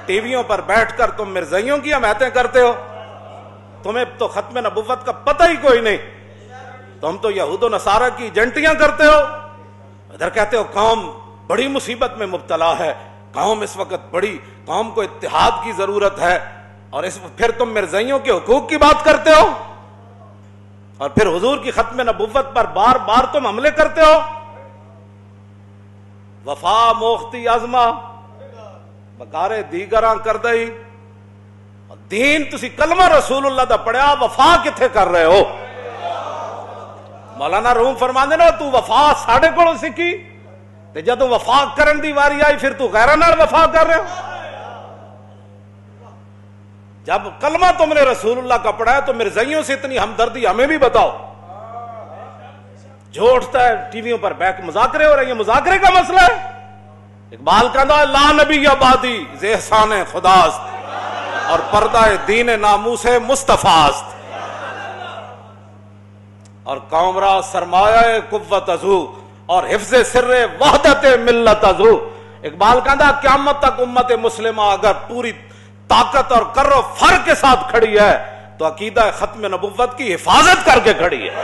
T ویوں پر بیٹھ کر تم مرزائیوں کی حمایتیں کرتے ہو. تمہیں تو ختم نبوت کا پتہ ہی کوئی نہیں. تم تو یہود و نصارہ کی ایجنٹیاں کرتے ہو. ادھر کہتے ہو قوم بڑی مصیبت میں مبتلا ہے, قوم اس وقت بڑی, قوم کو اتحاد کی ضرورت ہے, اور پھر تم مرزائیوں کے حقوق کی بات کرتے ہو, اور پھر حضور کی ختم نبوت پر بار بار تم حملے کرتے ہو. وفا موختی ازما بکارے دیگراں کر دئی. دین تسی کلمہ رسول اللہ دا پڑھیا, وفا کتھے کر رہے ہو؟ مولانا روم فرماندے نا تو وفا ساڈے کولوں سیکھی, تے جدوں وفا کرن دی واری آئی پھر تو غیراں نال وفا کر رہے ہو. جب کلمہ تم نے رسول اللہ کا پڑھا ہے تو مرزائیوں سے اتنی ہمدردی ہمیں بھی بتاؤ. جو اٹھتا ہے ٹی ویوں پر بیٹھ مذاکرے ہو رہے ہیں, یہ مذاکرے کا مسئلہ ہے. اقبال کہتا ہے لا نبی آبادی ز احسان خداست, اور پردہ دین ناموس مصطفیٰ است, اور قوم را سرمایہ قوت ازو, اور حفظ سر وحدت ملت ازو. اقبال کہتا ہے قیامت تک امت مسلمہ اگر پوری طاقت اور کر و فر کے ساتھ کھڑی ہے تو عقیدہ ختم نبوت کی حفاظت کر کے کھڑی ہے.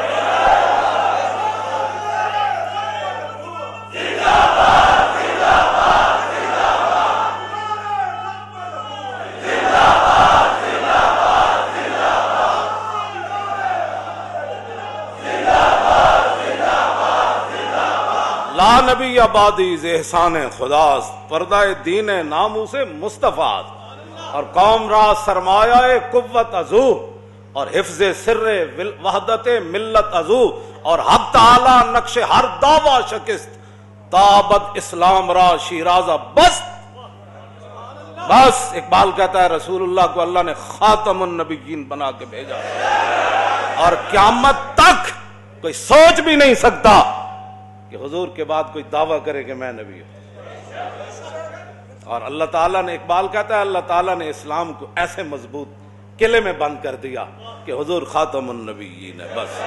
لا نبی آبادی ز احسان خداست, پردہ دین ناموس مصطفیٰ, اور قوم را سرمایہ قوت ازو, اور حفظ سر وحدت ملت ازو, اور حق تعالی نقش ہر دعویٰ شکست, تابت اسلام را شیرازہ بست. بس اقبال کہتا ہے رسول اللہ کو اللہ نے خاتم النبیین بنا کے بھیجا, اور قیامت تک کوئی سوچ بھی نہیں سکتا کہ حضور کے بعد کوئی دعویٰ کرے کہ میں نبی ہوں. اور اللہ تعالیٰ نے, اقبال کہتا ہے اللہ تعالیٰ نے اسلام کو ایسے مضبوط قلعے میں بند کر دیا کہ حضور خاتم النبیین ہے. بس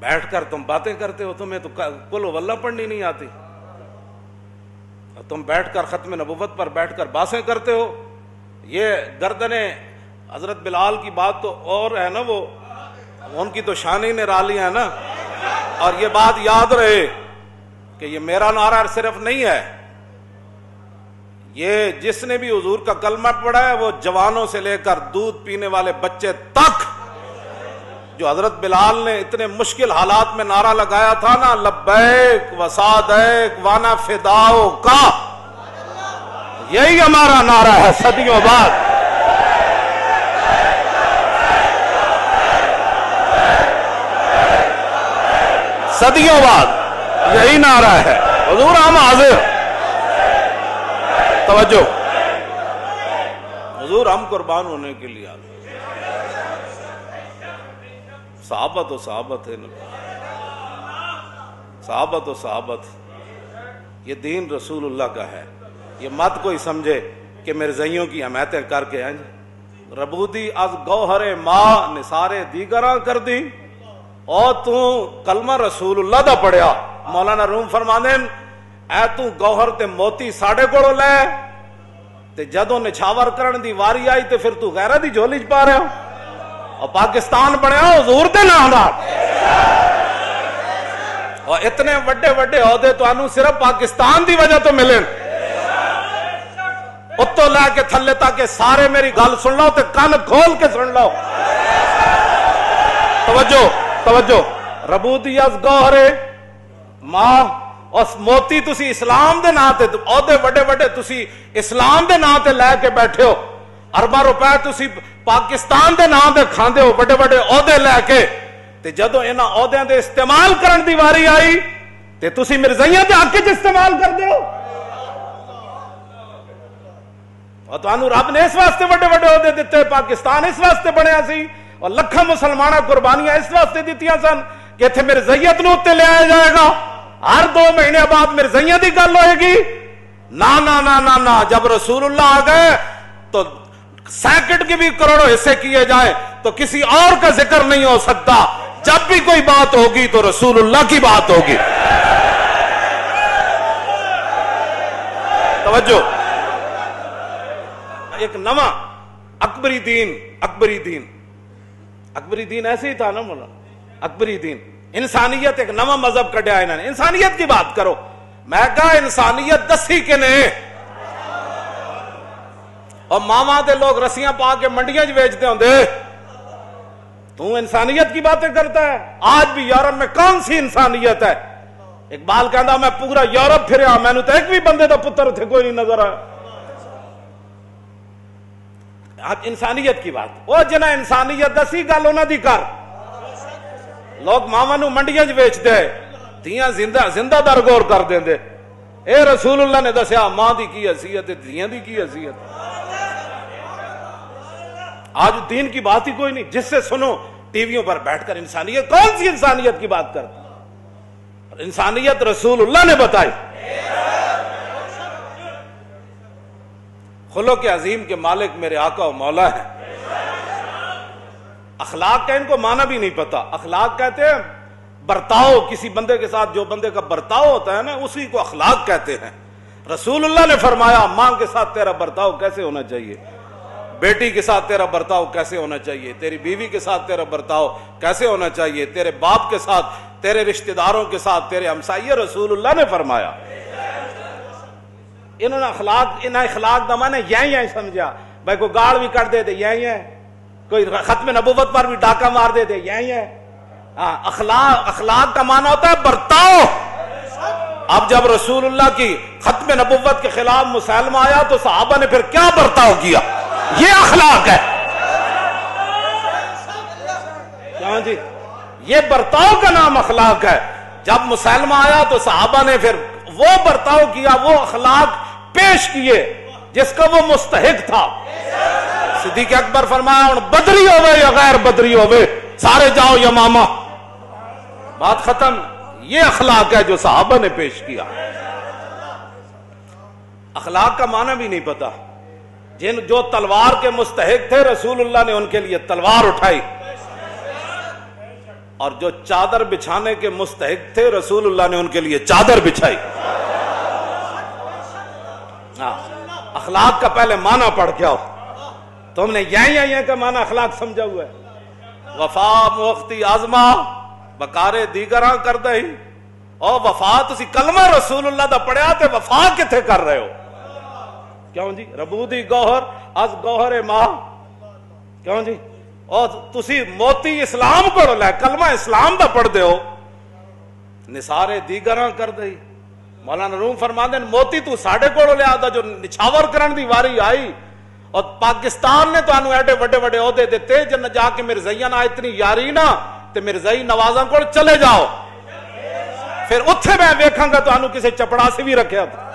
بیٹھ کر تم باتیں کرتے ہو, تمہیں تو قل ہو اللہ پڑھنی نہیں آتی, اور تم بیٹھ کر ختم نبوت پر بیٹھ کر باتیں کرتے ہو. یہ گردنیں حضرت بلال کی بات تو اور ہے نا, وہ ان کی تو شان ہی نرالی ہے نا. اور یہ بات یاد رہے کہ یہ میرا نعرہ صرف نہیں ہے, یہ جس نے بھی حضور کا کلمہ پڑھا ہے وہ جوانوں سے لے کر دودھ پینے والے بچے تک, جو حضرت بلال نے اتنے مشکل حالات میں نعرہ لگایا تھا نا, لبیک و سعدیک وانا فداؤ کا, یہی ہمارا نعرہ ہے صدیوں بعد. صدیوں بعد یہی نعرہ ہے, حضور ہم حاضر. توجہ, حضور ہم قربان ہونے کے لیے حاضر. صحابت و صحابت ہے, صحابت و صحابت, یہ دین رسول اللہ کا ہے. یہ مت کوئی سمجھے کہ مرزائیوں کی حمایتیں کر کے ہیں ربودی از گوہر ماں نثارے دیگراں کر دی, اور تو کلمہ رسول اللہ دا پڑھیا. مولانا روم فرماندے اے تو گوہر تے موتی ساڑے کولوں لے, تے جدوں نچھاور کرن دی واری آئی تے پھر تو غیرہ دی جھولی چ پا رہا, اور پاکستان بنیا حضور دے نام نال. اور اتنے وڈے وڈے عہدے تانوں صرف پاکستان دی وجہ تو ملے, اتوں لے کے تھلے تک سارے میری گل سن لو تے کان کھول کے سن لو. توجہ توجہ, ربودی از گوہرے ماں, اس موتی تسی اسلام دے نام تے عہدے وڈے وڈے تسی اسلام دے نام تے لے کے بیٹھے ہو, ارباں روپے تسی پاکستان دے نام تے کھاندے ہو وڈے وڈے عہدے لے کے, تے جدوں انہاں عہدیاں دے استعمال کرن دی واری آئی تے تسی مرزائیاں دے حق وچ استعمال کردے ہو. اور تانوں رب نے اس واسطے وڈے وڈے عہدے دتے, پاکستان اس واسطے بنیا سی, اور لکھاں مسلماناں قربانیاں اس واسطے دیتیاں سن کہ اتنے مرزائیت نو اتنے لے آیا جائے گا, ہر 2 مہینے بعد مرزائیت کی گل ہوئے گی. نا نا نا نا نا, جب رسول اللہ آ گئے تو سیکنڈ کے بھی کروڑوں حصے کیے جائیں تو کسی اور کا ذکر نہیں ہو سکتا. جب بھی کوئی بات ہوگی تو رسول اللہ کی بات ہوگی. توجہ. ایک نواں اکبری دین ایسے ہی تھا نا مولا. اکبری دین انسانیت ایک نواں مذہب کڈیا انہوں نے. انسانیت کی بات کرو. میں کہا انسانیت دسی کہ نہیں. اور ماما دے لوگ رسیاں پا کے منڈیاں بیچتے ہوں دے. تو انسانیت کی باتیں کرتا ہے. آج بھی یورپ میں کون سی انسانیت ہے؟ اقبال کہندا میں پورا یورپ پھریا, میں نے تو ایک بھی بندے دا پتر تھے کوئی نہیں نظر آیا. آج انسانیت کی بات. وہ جنہ انسانیت دسی گل انہاں دی کر. لوگ ماما نو منڈیاں بیچ دے, دھیاں زندہ درگور کر دیں دے. اے رسول اللہ نے دسیا ماں دی کی حیثیت ہے, دھیاں دی کی حیثیت. آج دین کی بات ہی کوئی نہیں. جس سے سنو ٹی ویوں پر بیٹھ کر انسانیت, کون سی انسانیت کی بات کرتا؟ انسانیت رسول اللہ نے بتائی. خلق عظیم کے مالک میرے آقا و مولا ہے. اخلاق کا ان کو معنی بھی نہیں پتا. اخلاق کہتے ہیں برتاؤ, کسی بندے کے ساتھ جو بندے کا برتاؤ ہوتا ہے نا اسی کو اخلاق کہتے ہیں. رسول اللہ نے فرمایا ماں کے ساتھ تیرا برتاؤ کیسے ہونا چاہیے, بیٹی کے ساتھ تیرا برتاؤ کیسے ہونا چاہیے, تیری بیوی کے ساتھ تیرا برتاؤ کیسے ہونا چاہیے, تیرے باپ کے ساتھ, تیرے رشتہ داروں کے ساتھ, تیرے ہمسائے. رسول اللہ نے فرمایا. انہوں نے اخلاق دا معنی یہی سمجھا. بھائی کوئی گاڑ بھی کر دے دے یہی ہے, کوئی ختم نبوت پر بھی ڈاکہ مار دے دے یہی ہے. اخلاق کا معنی ہوتا ہے برتاؤ. اب جب رسول اللہ کی ختم نبوت کے خلاف مسلمہ آیا تو صحابہ نے پھر کیا برتاؤ کیا؟ یہ اخلاق ہے. کیوں جی؟ یہ برتاؤ کا نام اخلاق ہے. جب مسلمہ آیا تو صحابہ نے پھر وہ برتاؤ کیا, وہ اخلاق پیش کیے جس کا وہ مستحق تھا. صدیق اکبر فرمایا ہن بدری ہوئے یا غیر بدری ہوئے سارے جاؤ یمامہ. بات ختم. یہ اخلاق ہے جو صحابہ نے پیش کیا. اخلاق کا معنی بھی نہیں پتا. جو تلوار کے مستحق تھے رسول اللہ نے ان کے لیے تلوار اٹھائی, اور جو چادر بچھانے کے مستحق تھے رسول اللہ نے ان کے لیے چادر بچھائی. اخلاق کا پہلے معنی پڑھ کے آؤ. تم نے یہی کا معنی اخلاق سمجھا ہوا ہے. وفا موختی آزما بکارے دیگراں کر دئی. اور وفا تسی کلمہ رسول اللہ دا پڑھیا تے وفا کتھے کر رہے ہو؟ کیوں جی؟ ربودی گوہر از گوہر ماں. کیوں جی؟ اور تسی موتی اسلام کو لے کلمہ اسلام دا پڑھ دے ہو, نثارے دیگراں کر دئی. مولانا روم فرماندے موتی تو ساڈے کولوں لیا دا جو نچھاور کرن دی واری آئی. اور پاکستان نے تانوں ایڈے وڈے وڈے عہدے دیتے جن جا کے مرزائیاں نال اتنی یاری نا تے مرزائی نوازاں کول چلے جاؤ, پھر اتھے میں ویکھاں گا تانوں کسے چپڑاسی بھی رکھیا تھا.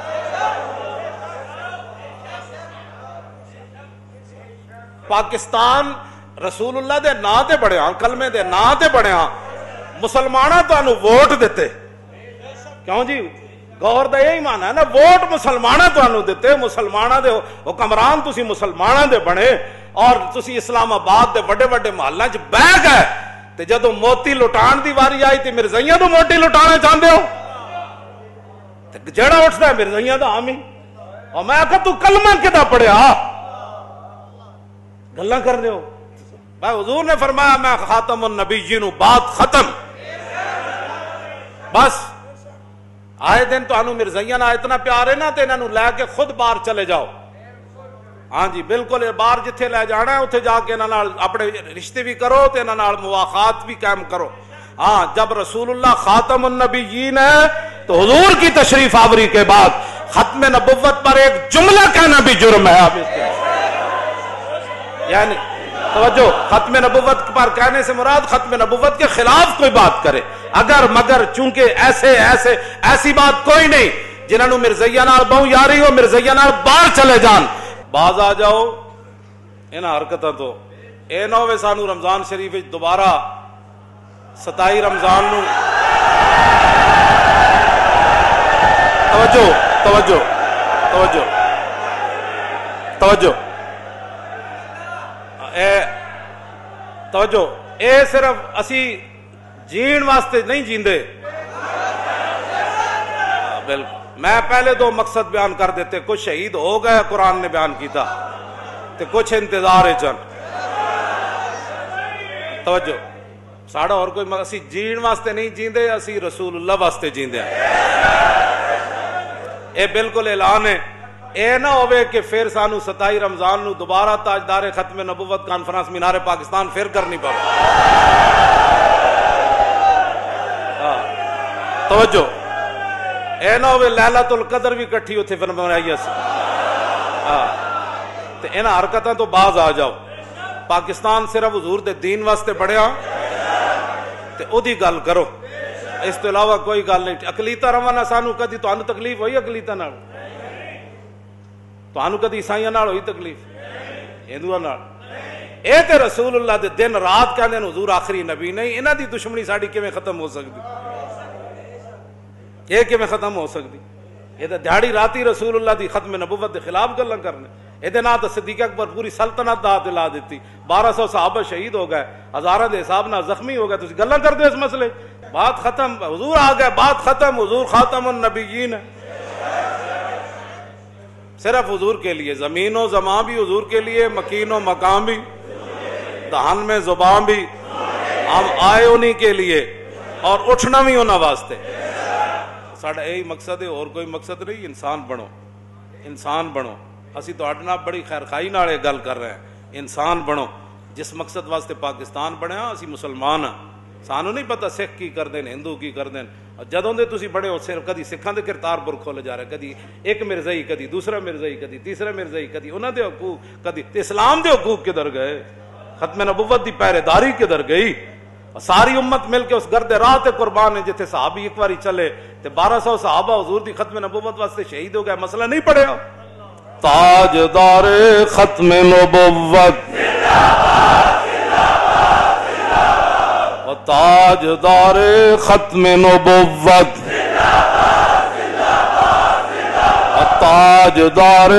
پاکستان رسول اللہ دے نا تے بڑے ہاں, کلمے دے نا تے بڑے ہاں, مسلماناں تانوں ووٹ دیتے. کیوں جی؟ گور دا یہی معنی ہے نا, ووٹ مسلماناں تانوں دیتے, مسلماناں دے حکمران تسی مسلماناں دے بنے. اور تسی اسلام آباد دے بڑے بڑے محلاں چ بہ گئے تے جدوں موتی لٹان دی واری آئی تے مرزائیاں تو موتی لٹانا چاہندے ہو تے جڑا اٹھدا ہے مرزائیاں دا حامی. اور میں آکھا تو کلمہ کدا پڑھیا گلاں کر دے ہو. بھائی حضور نے فرمایا میں خاتم النبیین, بات ختم. بس آئے دن تو انہوں مرزائیاں نہ اتنا پیار ہے نا تے انہوں لے کے خود باہر چلے جاؤ. ہاں جی بالکل, باہر جتھے لے جانا ہے اتھے جا کے انہوں اپنے رشتے بھی کرو تے انہوں مواخات بھی قائم کرو. ہاں جب رسول اللہ خاتم النبیین ہے تو حضور کی تشریف آوری کے بعد ختم نبوت پر ایک جملہ کہنا بھی جرم ہے. آپ اس یعنی توجہ, ختم نبوت پر کہنے سے مراد ختم نبوت کے خلاف کوئی بات کرے. اگر مگر چونکہ ایسی بات کوئی نہیں جنہوں مرزائیہ نال بہو یاری ہو, مرزائیہ نال باہر چلے جان, باز آ جاؤ انہاں حرکتاں تو. اے نہ ہوئے سانو رمضان شریف دوبارہ 27 رمضان نو توجہ توجہ توجہ توجہ توجہ اے صرف اسی جین واسطے نہیں جیندے. بالکل میں پہلے دو مقصد بیان کر دیتے، کچھ شہید ہو گئے قرآن نے بیان کیتا تے کچھ انتظار چن توجہ ساڑا اور کوئی اسی جین واسطے نہیں جیندے، اسی رسول اللہ واسطے جیندے ہیں۔ اے بالکل اعلان ہے، اے نہ ہوئے کہ پھر سانو 27 رمضان نو دوبارہ تاجدار ختم نبوت کانفرنس مینار پاکستان پھر کرنی پڑے۔ توجہ اے نہ ہوئے لیلۃ القدر بھی کٹھی اتھے پھر بنائی اس تے انہاں حرکتاں تو باز آ جاؤ۔ پاکستان صرف حضور دے دین واسطے بڑھیا تے او دی گل کرو، اس تو علاوہ کوئی گل نہیں۔ اقلیتاں رواں سانو کدی تانوں تکلیف ہوئی اقلیتاں نال؟ تانوں کدی عیسائیاں نال ہوئی تکلیف؟ ہندوؤں نال؟ اے تے رسول اللہ دے دن رات کہندے نے حضور آخری نبی نہیں، انہاں دی دشمنی ساڈی کیویں ختم ہو سکدی؟ یہ کیویں ختم ہو سکدی؟ یہ تے دیہڑی راتی رسول اللہ دی ختم نبوت دے خلاف گلاں کرنے۔ یہ نام تو صدیق اکبر پوری سلطنت دا دلا دیتی، 1200 صحابہ شہید ہو گئے، ہزاراں دے حساب نال زخمی ہو گئے، تسی گلاں کردے اس مسئلے؟ بات ختم، حضور آ گئے، بات ختم، حضور خاتم النبیین ہے۔ صرف حضور کے لیے، زمین و زمان بھی حضور کے لیے، مکین و مقام بھی، دہن میں زبان بھی، ہم آئے انہی کے لیے اور اٹھنا بھی انہاں واسطے۔ ساڑھا یہی مقصد ہے، اور کوئی مقصد نہیں۔ انسان بنو، انسان بنو۔ اسی تو اڈنا بڑی خیر خائی نال گل کر رہے ہیں، انسان بنو۔ جس مقصد واسطے پاکستان بنیا اسی مسلمان ہاں، سانو نہیں پتہ سکھ کی کر دین، ہندو کی کر دین۔ جدوں دے تسی بڑے ہو صرف کدی سکھاں دے کرتارپور کھول جا رہے، کدی ایک مرزائی، کدی دوسرا مرزائی، کدی تیسرا مرزائی، کدی انہاں دے حقوق، کدی اسلام دے حقوق کدھر گئے، ختم نبوت دی پہرے داری کدھر گئی؟ ساری امت مل کے اس گرد راہ تے قربان ہے جتھے صحابی ایک باری چلے تے 1200 صحابہ حضور دی ختم نبوت واسطے شہید ہو گئے، مسئلہ نہیں پڑھیا؟ تاجدار ختم نبوت تاجدار ختم نبوت تاجدار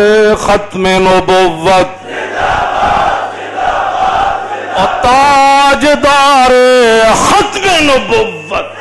ختم نبوت تاجدار ختم نبوت